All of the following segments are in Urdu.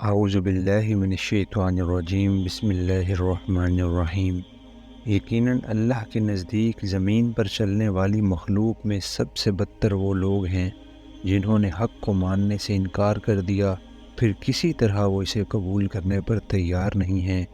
اعوذ باللہ من الشیطان الرجیم بسم اللہ الرحمن الرحیم۔ یقیناً اللہ کے نزدیک زمین پر چلنے والی مخلوق میں سب سے بدتر وہ لوگ ہیں جنہوں نے حق کو ماننے سے انکار کر دیا، پھر کسی طرح وہ اسے قبول کرنے پر تیار نہیں ہیں،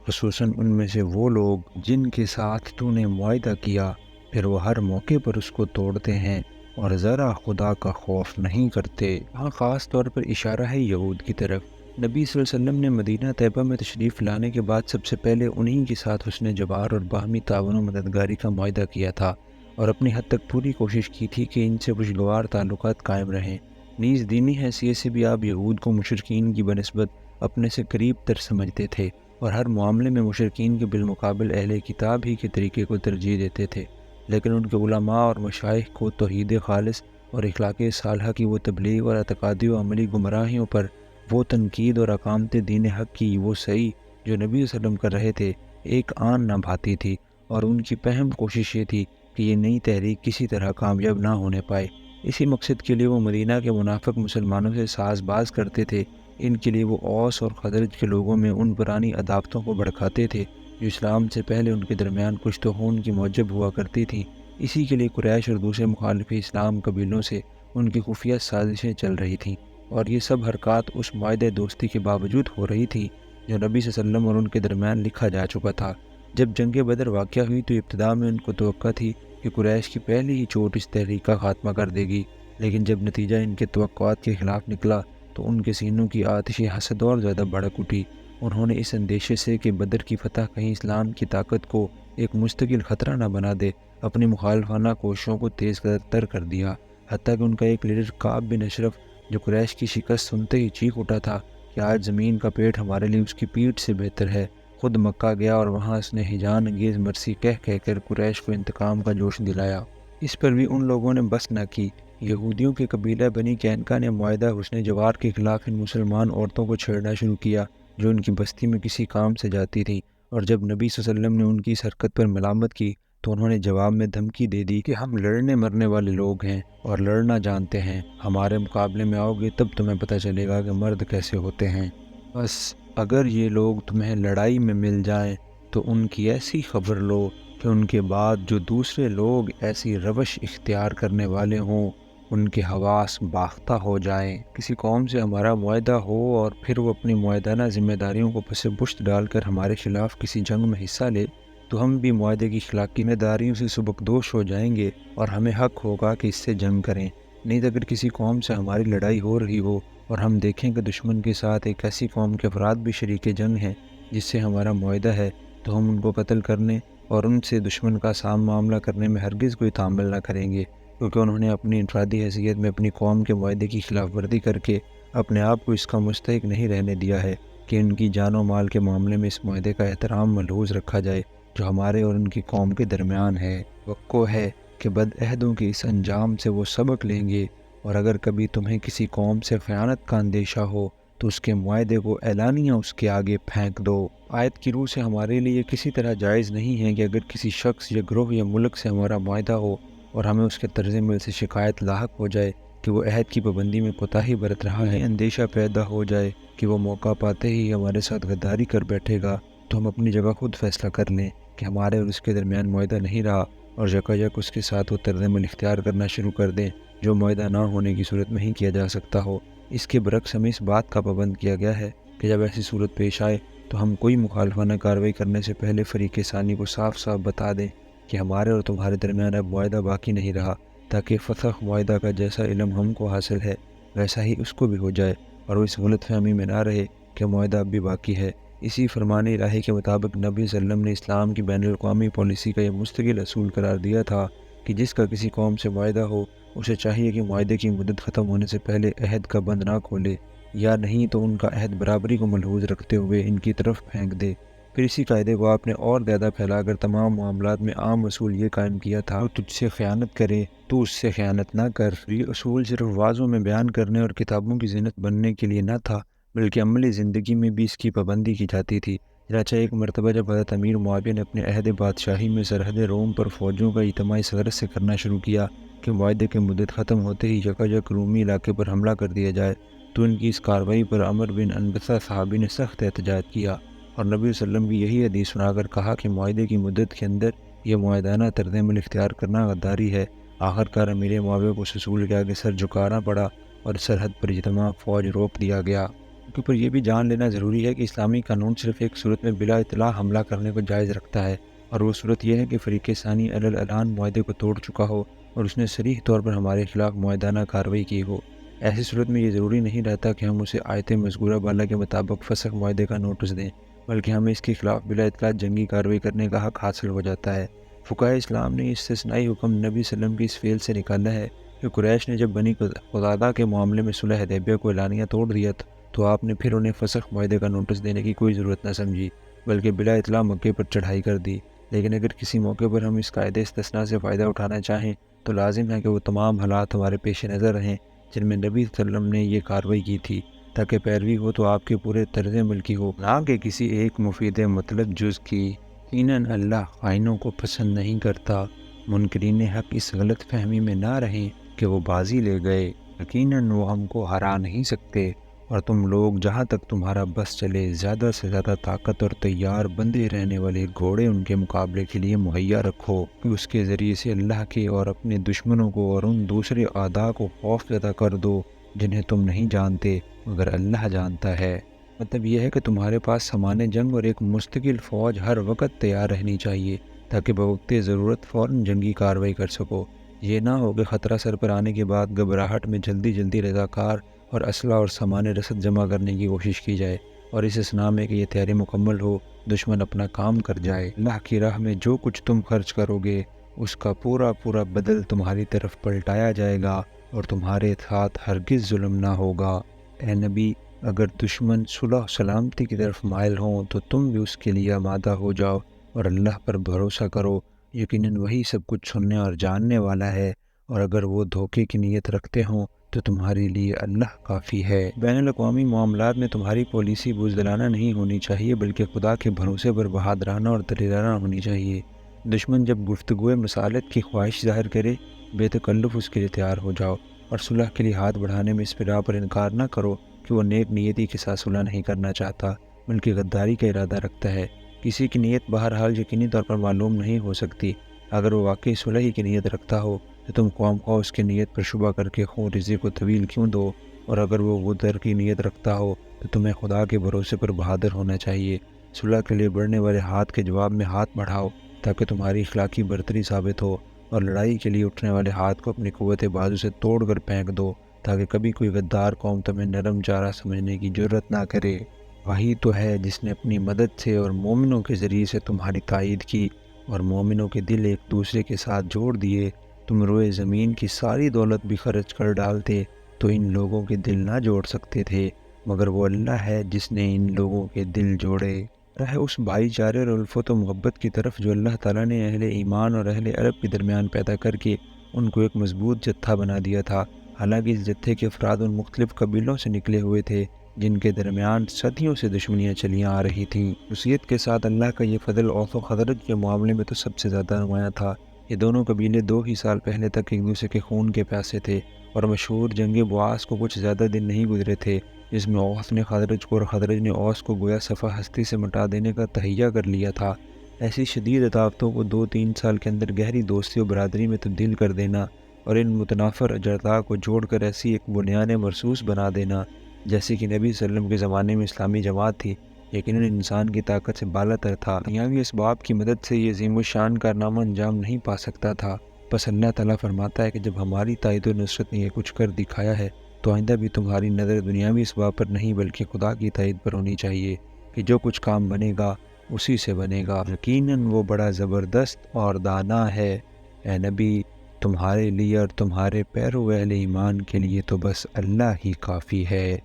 خصوصاً ان میں سے وہ لوگ جن کے ساتھ تو نے معاہدہ کیا، پھر وہ ہر موقع پر اس کو توڑتے ہیں اور ذرا خدا کا خوف نہیں کرتے۔ یہاں خاص طور پر اشارہ ہے یہود کی طرف۔ نبی صلی اللہ علیہ وسلم نے مدینہ طیبہ میں تشریف لانے کے بعد سب سے پہلے انہی کے ساتھ حسن جوار اور باہمی تعاون و مددگاری کا معاہدہ کیا تھا، اور اپنی حد تک پوری کوشش کی تھی کہ ان سے خوشگوار تعلقات قائم رہیں۔ نیز دینی حیثیت سے بھی آپ یہود کو مشرکین کی بنسبت اپنے سے قریب تر سمجھتے تھے، اور ہر معاملے میں مشرکین کے بالمقابل اہل کتاب ہی کے طریقے کو ترجیح دیتے تھے، لیکن ان کے علماء اور مشائخ کو توحید خالص اور اخلاق صالحہ کی وہ تبلیغ اور اعتقادی و عملی گمراہیوں پر وہ تنقید اور اقامت دین حق کی وہ صحیح جو نبی صلی اللہ علیہ وسلم کر رہے تھے ایک آن نہ بھاتی تھی، اور ان کی پہم کوشش یہ تھی کہ یہ نئی تحریک کسی طرح کامیاب نہ ہونے پائے۔ اسی مقصد کے لیے وہ مدینہ کے منافق مسلمانوں سے ساز باز کرتے تھے۔ ان کے لیے وہ اوس اور خزرج کے لوگوں میں ان پرانی عداوتوں کو بھڑکاتے تھے جو اسلام سے پہلے ان کے درمیان کچھ تو خون کی موجب ہوا کرتی تھیں۔ اسی کے لیے قریش اور دوسرے مخالف اسلام قبیلوں سے ان کی خفیہ سازشیں چل رہی تھیں، اور یہ سب حرکات اس معاہدہ دوستی کے باوجود ہو رہی تھی جو نبی صلی اللہ علیہ وسلم اور ان کے درمیان لکھا جا چکا تھا۔ جب جنگ بدر واقع ہوئی تو ابتدا میں ان کو توقع تھی کہ قریش کی پہلی ہی چوٹ اس تحریک کا خاتمہ کر دے گی، لیکن جب نتیجہ ان کے توقعات کے خلاف نکلا تو ان کے سینوں کی آتش حسد اور زیادہ بھڑک اٹھی۔ انہوں نے اس اندیشے سے کہ بدر کی فتح کہیں اسلام کی طاقت کو ایک مستقل خطرہ نہ بنا دے، اپنی مخالفانہ کوششوں کو تیز تر کر دیا، حتیٰ کہ ان کا ایک لیڈر کعب بن اشرف جو قریش کی شکست سنتے ہی چیخ اٹھا تھا کہ آج زمین کا پیٹ ہمارے لیے اس کی پیٹھ سے بہتر ہے، خود مکہ گیا اور وہاں اس نے ہیجان انگیز مرثی کہہ کر قریش کو انتقام کا جوش دلایا۔ اس پر بھی ان لوگوں نے بس نہ کی۔ یہودیوں کے قبیلہ بنی کینکا نے معاہدہ حسن جوار کے خلاف ان مسلمان عورتوں کو چھیڑنا شروع کیا جو ان کی بستی میں کسی کام سے جاتی تھیں، اور جب نبی صلی اللہ علیہ وسلم نے ان کی اس حرکت پر ملامت کی تو انہوں نے جواب میں دھمکی دے دی کہ ہم لڑنے مرنے والے لوگ ہیں اور لڑنا جانتے ہیں، ہمارے مقابلے میں آؤ گے تب تمہیں پتہ چلے گا کہ مرد کیسے ہوتے ہیں۔ بس اگر یہ لوگ تمہیں لڑائی میں مل جائیں تو ان کی ایسی خبر لو کہ ان کے بعد جو دوسرے لوگ ایسی روش اختیار کرنے والے ہوں ان کے حواس باختہ ہو جائیں۔ کسی قوم سے ہمارا معاہدہ ہو اور پھر وہ اپنی معاہدانہ ذمہ داریوں کو پس پشت ڈال کر ہمارے خلاف کسی جنگ میں حصہ لے تو ہم بھی معاہدے کی اخلاقی ذمہ داریوں سے سبکدوش ہو جائیں گے اور ہمیں حق ہوگا کہ اس سے جنگ کریں۔ نہیں اگر کسی قوم سے ہماری لڑائی ہو رہی ہو اور ہم دیکھیں کہ دشمن کے ساتھ ایک ایسی قوم کے افراد بھی شریک جنگ ہیں جس سے ہمارا معاہدہ ہے، تو ہم ان کو قتل کرنے اور ان سے دشمن کا سام معاملہ کرنے میں ہرگز کوئی تعامل نہ کریں گے، کیونکہ انہوں نے اپنی انفرادی حیثیت میں اپنی قوم کے معاہدے کی خلاف ورزی کر کے اپنے آپ کو اس کا مستحق نہیں رہنے دیا ہے کہ ان کی جان و مال کے معاملے میں اس معاہدے کا احترام ملحوظ رکھا جائے جو ہمارے اور ان کی قوم کے درمیان ہے۔ توقع ہے کہ بد عہدوں کے اس انجام سے وہ سبق لیں گے، اور اگر کبھی تمہیں کسی قوم سے خیانت کا اندیشہ ہو تو اس کے معاہدے کو اعلانیہ اس کے آگے پھینک دو۔ آیت کی روح سے ہمارے لیے کسی طرح جائز نہیں ہے کہ اگر کسی شخص یا گروہ یا ملک سے ہمارا معاہدہ ہو اور ہمیں اس کے طرز عمل سے شکایت لاحق ہو جائے کہ وہ عہد کی پابندی میں کوتاہی برت رہا ہے، اندیشہ پیدا ہو جائے کہ وہ موقع پاتے ہی ہمارے ساتھ غداری کر بیٹھے گا، تو ہم اپنی جگہ خود فیصلہ کر لیں کہ ہمارے اور اس کے درمیان معاہدہ نہیں رہا، اور یکایک اس کے ساتھ وہ طرز عمل اختیار کرنا شروع کر دیں جو معاہدہ نہ ہونے کی صورت میں ہی کیا جا سکتا ہو۔ اس کے برعکس ہمیں اس بات کا پابند کیا گیا ہے کہ جب ایسی صورت پیش آئے تو ہم کوئی مخالفانہ کارروائی کرنے سے پہلے فریق ثانی کو صاف صاف بتا دیں کہ ہمارے اور تمہارے درمیان اب معاہدہ باقی نہیں رہا، تاکہ فسخ معاہدہ کا جیسا علم ہم کو حاصل ہے ویسا ہی اس کو بھی ہو جائے، اور وہ اس غلط فہمی میں نہ رہے کہ معاہدہ اب بھی باقی ہے۔ اسی فرمان الہی کے مطابق نبی صلی اللہ علیہ وسلم نے اسلام کی بین الاقوامی پالیسی کا یہ مستقل اصول قرار دیا تھا کہ جس کا کسی قوم سے معاہدہ ہو اسے چاہیے کہ معاہدے کی مدت ختم ہونے سے پہلے عہد کا بند نہ کھولے، یا نہیں تو ان کا عہد برابری کو ملحوظ رکھتے ہوئے ان کی طرف پھینک دے۔ پھر اسی قاعدے کو آپ نے اور زیادہ پھیلا کر تمام معاملات میں عام اصول یہ قائم کیا تھا کہ تجھ سے خیانت کرے تو اس سے خیانت نہ کر۔ یہ اصول صرف واضحوں میں بیان کرنے اور کتابوں کی زینت بننے کے لیے نہ تھا، بلکہ عملی زندگی میں بھی اس کی پابندی کی جاتی تھی۔ چنانچہ ایک مرتبہ جب حضرت امیر معاویہ نے اپنے عہد بادشاہی میں سرحد روم پر فوجوں کا اجتماع اس غرض سے کرنا شروع کیا کہ معاہدے کی مدت ختم ہوتے ہی یکایک رومی علاقے پر حملہ کر دیا جائے، تو ان کی اس کارروائی پر عمر بن انبسہ صحابی نے سخت احتجاج کیا اور نبی صلی اللہ علیہ وسلم کی یہی حدیث سنا کر کہا کہ معاہدے کی مدت کے اندر یہ معاہدانہ طرز عمل اختیار کرنا غداری ہے۔ آخر کار امیر معاویہ کو اس اصول کے آگے سر جھکانا پڑا اور سرحد پر اجتماع فوج روک دیا گیا۔ کے اوپر یہ بھی جان لینا ضروری ہے کہ اسلامی قانون صرف ایک صورت میں بلا اطلاع حملہ کرنے کو جائز رکھتا ہے، اور وہ صورت یہ ہے کہ فریق ثانی اعلان معاہدے کو توڑ چکا ہو اور اس نے صریح طور پر ہمارے خلاف معاہدانہ کارروائی کی ہو۔ ایسی صورت میں یہ ضروری نہیں رہتا کہ ہم اسے آیت مذکورہ بالا کے مطابق فسخ معاہدے کا نوٹس دیں، بلکہ ہمیں اس کے خلاف بلا اطلاع جنگی کارروائی کرنے کا حق حاصل ہو جاتا ہے۔ فقہائے اسلام نے اس استثنائی حکم نبی صلی اللہ علیہ وسلم کی اس فعل سے نکالا ہے کہ قریش نے جب بنی قضادہ کے معاملے میں صلح حدیبیہ کو اعلانیہ توڑ دیا تو آپ نے پھر انہیں فسخ معاہدے کا نوٹس دینے کی کوئی ضرورت نہ سمجھی، بلکہ بلا اطلاع مکے پر چڑھائی کر دی۔ لیکن اگر کسی موقع پر ہم اس قاعدے استثناء سے فائدہ اٹھانا چاہیں تو لازم ہے کہ وہ تمام حالات ہمارے پیش نظر رہیں جن میں نبی صلی اللہ علیہ وسلم نے یہ کارروائی کی تھی، تاکہ پیروی ہو تو آپ کے پورے طرز عمل کی ہو، نہ کہ کسی ایک مفید مطلب جز کی۔ یقیناً اللہ خائنوں کو پسند نہیں کرتا۔ منکرین حق اس غلط فہمی میں نہ رہیں کہ وہ بازی لے گئے، یقیناً وہ ہم کو ہرا نہیں سکتے، اور تم لوگ جہاں تک تمہارا بس چلے زیادہ سے زیادہ طاقت اور تیار بندے رہنے والے گھوڑے ان کے مقابلے کے لیے مہیا رکھو کہ اس کے ذریعے سے اللہ کے اور اپنے دشمنوں کو اور ان دوسرے اعداء کو خوف زدہ کر دو جنہیں تم نہیں جانتے مگر اللہ جانتا ہے۔ مطلب یہ ہے کہ تمہارے پاس سامان جنگ اور ایک مستقل فوج ہر وقت تیار رہنی چاہیے تاکہ بوقت ضرورت فوراً جنگی کارروائی کر سکو۔ یہ نہ ہو کہ خطرہ سر پر آنے کے بعد گھبراہٹ میں جلدی رضاکار اور اسلحہ اور سامان رسد جمع کرنے کی کوشش کی جائے، اور اس اثناء میں کہ یہ تیاری مکمل ہو دشمن اپنا کام کر جائے۔ اللہ کی راہ میں جو کچھ تم خرچ کرو گے اس کا پورا بدل تمہاری طرف پلٹایا جائے گا اور تمہارے ساتھ ہرگز ظلم نہ ہوگا۔ اے نبی، اگر دشمن صلح و سلامتی کی طرف مائل ہوں تو تم بھی اس کے لیے آمادہ ہو جاؤ اور اللہ پر بھروسہ کرو، یقیناً وہی سب کچھ سننے اور جاننے والا ہے، اور اگر وہ دھوکے کی نیت رکھتے ہوں تو تمہارے لیے اللہ کافی ہے۔ بین الاقوامی معاملات میں تمہاری پالیسی بزدلانہ نہیں ہونی چاہیے، بلکہ خدا کے بھروسے پر بہادرانہ اور دلیرانہ ہونی چاہیے۔ دشمن جب گفتگو مصالحت کی خواہش ظاہر کرے، بے تکلف اس کے لیے تیار ہو جاؤ، اور صلح کے لیے ہاتھ بڑھانے میں اس راہ پر انکار نہ کرو کہ وہ نیک نیتی کے ساتھ صلح نہیں کرنا چاہتا بلکہ غداری کا ارادہ رکھتا ہے۔ کسی کی نیت بہرحال یقینی طور پر معلوم نہیں ہو سکتی۔ اگر وہ واقعی صلح ہی کی نیت رکھتا ہو تو تم قوم خواہ اس کی نیت پر شبہ کر کے خون ریزی کو طویل کیوں دو، اور اگر وہ غدر کی نیت رکھتا ہو تو تمہیں خدا کے بھروسے پر بہادر ہونا چاہیے۔ صلح کے لیے بڑھنے والے ہاتھ کے جواب میں ہاتھ بڑھاؤ تاکہ تمہاری اخلاقی برتری ثابت ہو، اور لڑائی کے لیے اٹھنے والے ہاتھ کو اپنی قوت بازو سے توڑ کر پھینک دو تاکہ کبھی کوئی غدار قوم تمہیں نرم چارہ سمجھنے کی جرت نہ کرے۔ وہی تو ہے جس نے اپنی مدد سے اور مومنوں کے ذریعے سے تمہاری تائید کی، اور مومنوں کے دل ایک دوسرے کے ساتھ جوڑ دیے۔ تم روئے زمین کی ساری دولت بھی خرچ کر ڈالتے تو ان لوگوں کے دل نہ جوڑ سکتے تھے، مگر وہ اللہ ہے جس نے ان لوگوں کے دل جوڑے۔ رہے اس بھائی چارے اور الفت و محبت کی طرف جو اللہ تعالیٰ نے اہل ایمان اور اہل عرب کے درمیان پیدا کر کے ان کو ایک مضبوط جتھا بنا دیا تھا، حالانکہ اس جتھے کے افراد ان مختلف قبیلوں سے نکلے ہوئے تھے جن کے درمیان صدیوں سے دشمنیاں چلیاں آ رہی تھیں۔ خصوصیت کے ساتھ اللہ کا یہ فضل اوس و خزرج کے معاملے میں تو سب سے زیادہ نمایاں تھا۔ یہ دونوں قبیلے 2 ہی سال پہلے تک ایک دوسرے کے خون کے پیاسے تھے، اور مشہور جنگ بواس کو کچھ زیادہ دن نہیں گزرے تھے جس میں اوس نے خزرج کو اور خزرج نے اوس کو گویا صفحہ ہستی سے مٹا دینے کا تہیہ کر لیا تھا۔ ایسی شدید عداوتوں کو 2-3 سال کے اندر گہری دوستی و برادری میں تبدیل کر دینا، اور ان متنافر اجزاء کو جوڑ کر ایسی ایک بنیاد مرصوص بنا دینا جیسے کہ نبی صلی اللہ علیہ وسلم کے زمانے میں اسلامی جماعت تھی، یقیناً انسان کی طاقت سے بالا تر تھا۔ دنیاوی اسباب کی مدد سے یہ عظیم الشان کارنامہ انجام نہیں پا سکتا تھا۔ بس اللہ تعالیٰ فرماتا ہے کہ جب ہماری تائید و نصرت نے یہ کچھ کر دکھایا ہے تو آئندہ بھی تمہاری نظر دنیاوی اسباب پر نہیں بلکہ خدا کی تائید پر ہونی چاہیے کہ جو کچھ کام بنے گا اسی سے بنے گا، یقیناً وہ بڑا زبردست اور دانا ہے۔ اے نبی، تمہارے لیے اور تمہارے پیرو اہل ایمان کے لیے تو بس اللہ ہی کافی ہے۔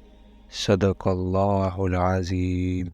صدق اللہ العظیم۔